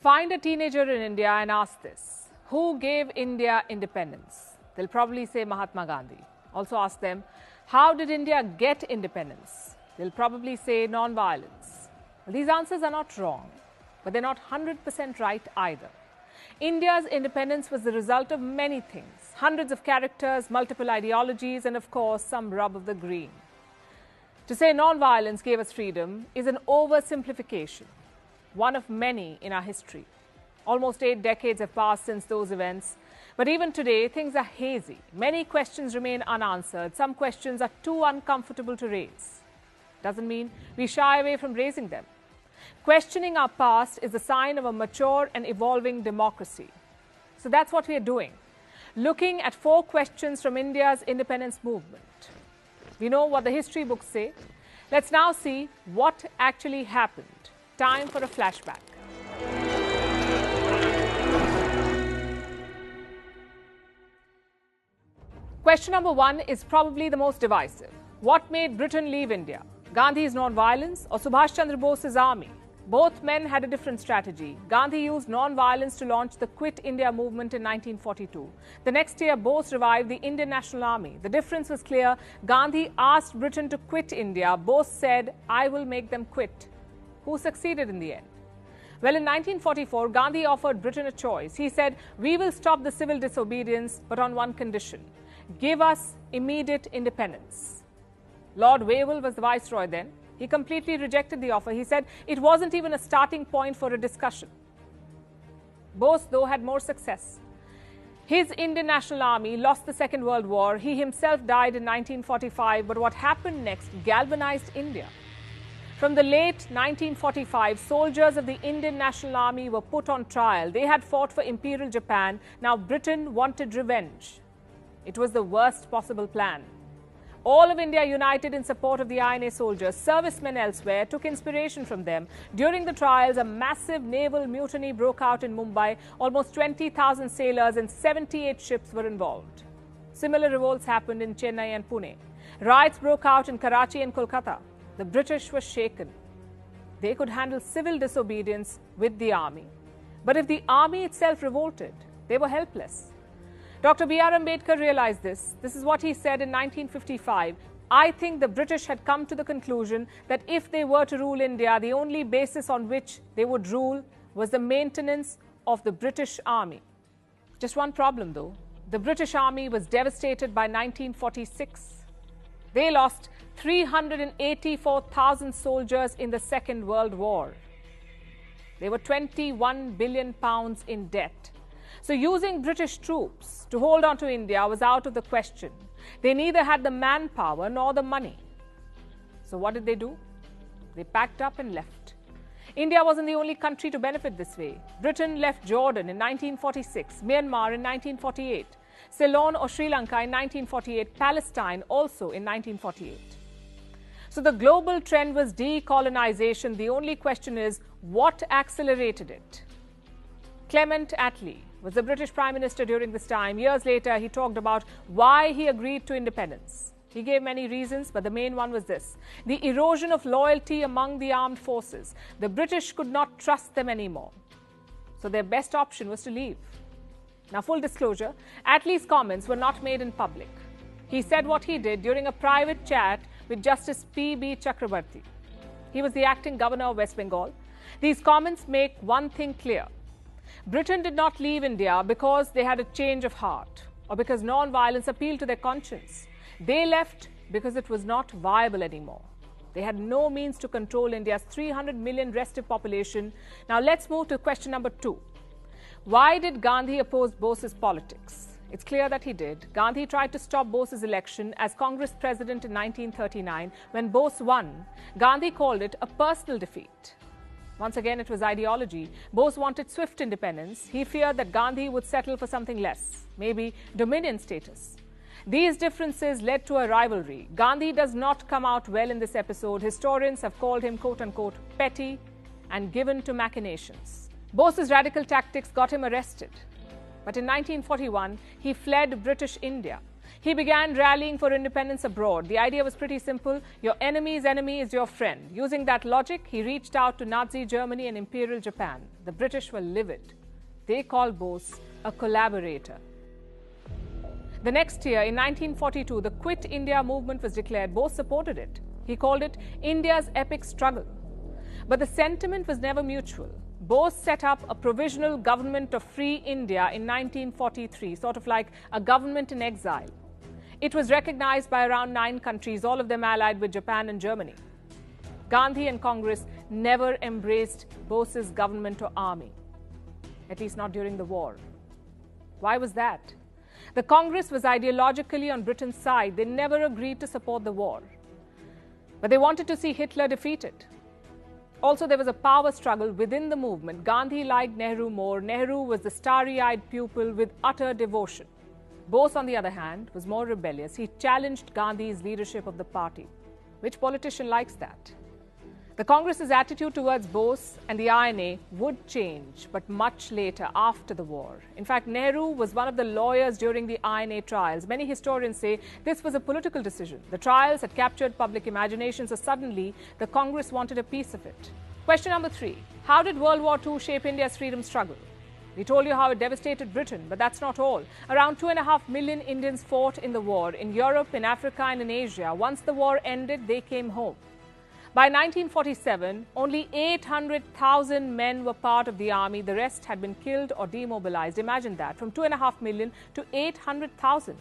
Find a teenager in India and ask this: who gave India independence? They'll probably say Mahatma Gandhi. Also ask them, how did India get independence? They'll probably say non-violence. Well, these answers are not wrong, but they're not 100% right either. India's independence was the result of many things: hundreds of characters, multiple ideologies, and of course, some rub of the green. To say non-violence gave us freedom is an oversimplification, one of many in our history. Almost 8 decades have passed since those events, but even today, things are hazy. Many questions remain unanswered. Some questions are too uncomfortable to raise. Doesn't mean we shy away from raising them. Questioning our past is a sign of a mature and evolving democracy. So that's what we are doing, looking at 4 questions from India's independence movement. We know what the history books say. Let's now see what actually happened. Time for a flashback. Question number 1 is probably the most divisive. What made Britain leave India? Gandhi's non-violence or Subhash Chandra Bose's army? Both men had a different strategy. Gandhi used non-violence to launch the Quit India movement in 1942. The next year, Bose revived the Indian National Army. The difference was clear. Gandhi asked Britain to quit India. Bose said, "I will make them quit." Who succeeded in the end? Well, in 1944, Gandhi offered Britain a choice. He said, "We will stop the civil disobedience, but on one condition: give us immediate independence." Lord Wavell was the viceroy then. He completely rejected the offer. He said it wasn't even a starting point for a discussion. Bose, though, had more success. His Indian National Army lost the Second World War. He himself died in 1945, but what happened next galvanized India. From the late 1945, soldiers of the Indian National Army were put on trial. They had fought for Imperial Japan. Now Britain wanted revenge. It was the worst possible plan. All of India united in support of the INA soldiers. Servicemen elsewhere took inspiration from them. During the trials, a massive naval mutiny broke out in Mumbai. Almost 20,000 sailors and 78 ships were involved. Similar revolts happened in Chennai and Pune. Riots broke out in Karachi and Kolkata. The British were shaken. They could handle civil disobedience with the army. But if the army itself revolted, they were helpless. Dr. B.R. Ambedkar realized this. This is what he said in 1955. "I think the British had come to the conclusion that if they were to rule India, the only basis on which they would rule was the maintenance of the British army." Just one problem, though. The British army was devastated by 1946. They lost 384,000 soldiers in the Second World War. They were £21 billion in debt. So using British troops to hold on to India was out of the question. They neither had the manpower nor the money. So what did they do? They packed up and left. India wasn't the only country to benefit this way. Britain left Jordan in 1946, Myanmar in 1948, Ceylon or Sri Lanka in 1948, Palestine also in 1948. So the global trend was decolonization. The only question is, what accelerated it? Clement Attlee was the British Prime Minister during this time. Years later, he talked about why he agreed to independence. He gave many reasons, but the main one was this: the erosion of loyalty among the armed forces. The British could not trust them anymore. So their best option was to leave. Now, full disclosure, Attlee's comments were not made in public. He said what he did during a private chat with Justice P.B. Chakrabarti. He was the acting governor of West Bengal. These comments make one thing clear: Britain did not leave India because they had a change of heart or because non-violence appealed to their conscience. They left because it was not viable anymore. They had no means to control India's 300 million restive population. Now let's move to question number 2. Why did Gandhi oppose Bose's politics? It's clear that he did. Gandhi tried to stop Bose's election as Congress president in 1939. When Bose won, Gandhi called it a personal defeat. Once again, it was ideology. Bose wanted swift independence. He feared that Gandhi would settle for something less, maybe dominion status. These differences led to a rivalry. Gandhi does not come out well in this episode. Historians have called him, quote-unquote, petty and given to machinations. Bose's radical tactics got him arrested. But in 1941, he fled British India. He began rallying for independence abroad. The idea was pretty simple. Your enemy's enemy is your friend. Using that logic, he reached out to Nazi Germany and Imperial Japan. The British were livid. They called Bose a collaborator. The next year, in 1942, the Quit India movement was declared. Bose supported it. He called it India's epic struggle. But the sentiment was never mutual. Bose set up a provisional government of free India in 1943, sort of like a government in exile. It was recognized by around 9 countries, all of them allied with Japan and Germany. Gandhi and Congress never embraced Bose's government or army, at least not during the war. Why was that? The Congress was ideologically on Britain's side. They never agreed to support the war. But they wanted to see Hitler defeated. Also, there was a power struggle within the movement. Gandhi liked Nehru more. Nehru was the starry-eyed pupil with utter devotion. Bose, on the other hand, was more rebellious. He challenged Gandhi's leadership of the party. Which politician likes that? The Congress's attitude towards Bose and the INA would change, but much later, after the war. In fact, Nehru was one of the lawyers during the INA trials. Many historians say this was a political decision. The trials had captured public imagination, so suddenly the Congress wanted a piece of it. Question number 3. How did World War II shape India's freedom struggle? We told you how it devastated Britain, but that's not all. Around 2.5 million Indians fought in the war, in Europe, in Africa, and in Asia. Once the war ended, they came home. By 1947, only 800,000 men were part of the army. The rest had been killed or demobilized. Imagine that, from 2.5 million to 800,000.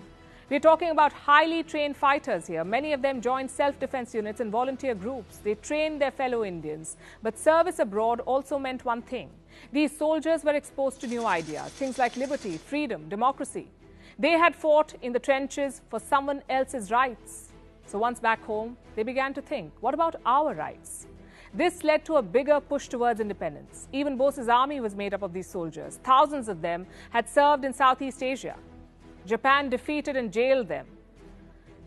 We're talking about highly trained fighters here. Many of them joined self-defense units and volunteer groups. They trained their fellow Indians. But service abroad also meant one thing. These soldiers were exposed to new ideas, things like liberty, freedom, democracy. They had fought in the trenches for someone else's rights. So once back home, they began to think, what about our rights? This led to a bigger push towards independence. Even Bose's army was made up of these soldiers. Thousands of them had served in Southeast Asia. Japan defeated and jailed them.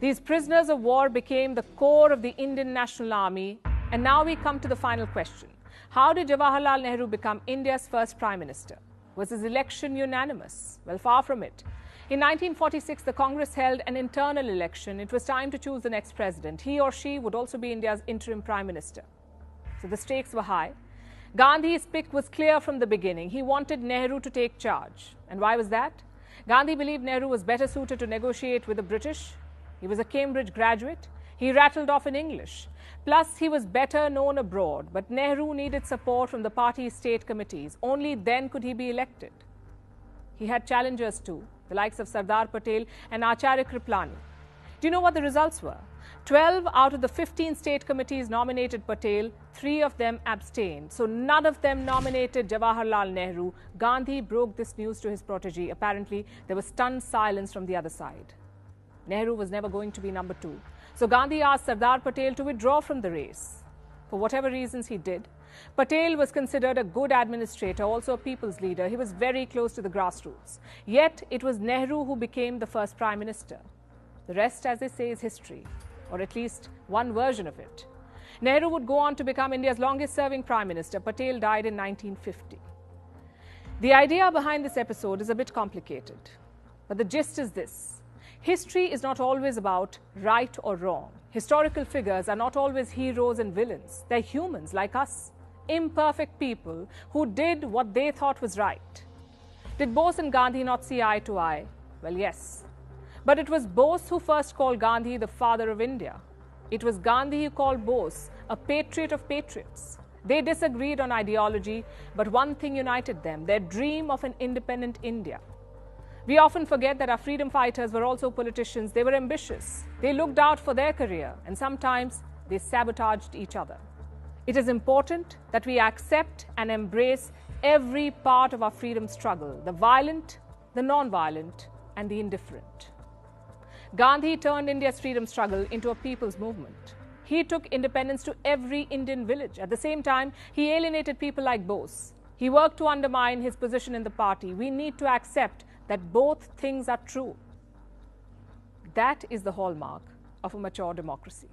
These prisoners of war became the core of the Indian National Army. And now we come to the final question. How did Jawaharlal Nehru become India's first Prime Minister? Was his election unanimous? Well, far from it. In 1946, the Congress held an internal election. It was time to choose the next president. He or she would also be India's interim Prime Minister. So the stakes were high. Gandhi's pick was clear from the beginning. He wanted Nehru to take charge. And why was that? Gandhi believed Nehru was better suited to negotiate with the British. He was a Cambridge graduate. He rattled off in English. Plus, he was better known abroad. But Nehru needed support from the party's state committees. Only then could he be elected. He had challengers too, the likes of Sardar Patel and Acharya Kripalani. Do you know what the results were? 12 out of the 15 state committees nominated Patel, 3 of them abstained. So none of them nominated Jawaharlal Nehru. Gandhi broke this news to his protege. Apparently, there was stunned silence from the other side. Nehru was never going to be number 2. So Gandhi asked Sardar Patel to withdraw from the race. For whatever reasons he did, Patel was considered a good administrator, also a people's leader. He was very close to the grassroots. Yet, it was Nehru who became the first Prime Minister. The rest, as they say, is history, or at least one version of it. Nehru would go on to become India's longest-serving Prime Minister. Patel died in 1950. The idea behind this episode is a bit complicated, but the gist is this. History is not always about right or wrong. Historical figures are not always heroes and villains. They're humans like us, imperfect people who did what they thought was right. Did Bose and Gandhi not see eye to eye? Well, yes. But it was Bose who first called Gandhi the father of India. It was Gandhi who called Bose a patriot of patriots. They disagreed on ideology, but one thing united them, their dream of an independent India. We often forget that our freedom fighters were also politicians. They were ambitious. They looked out for their career, and sometimes they sabotaged each other. It is important that we accept and embrace every part of our freedom struggle, the violent, the non-violent, and the indifferent. Gandhi turned India's freedom struggle into a people's movement. He took independence to every Indian village. At the same time, he alienated people like Bose. He worked to undermine his position in the party. We need to accept that both things are true. That is the hallmark of a mature democracy.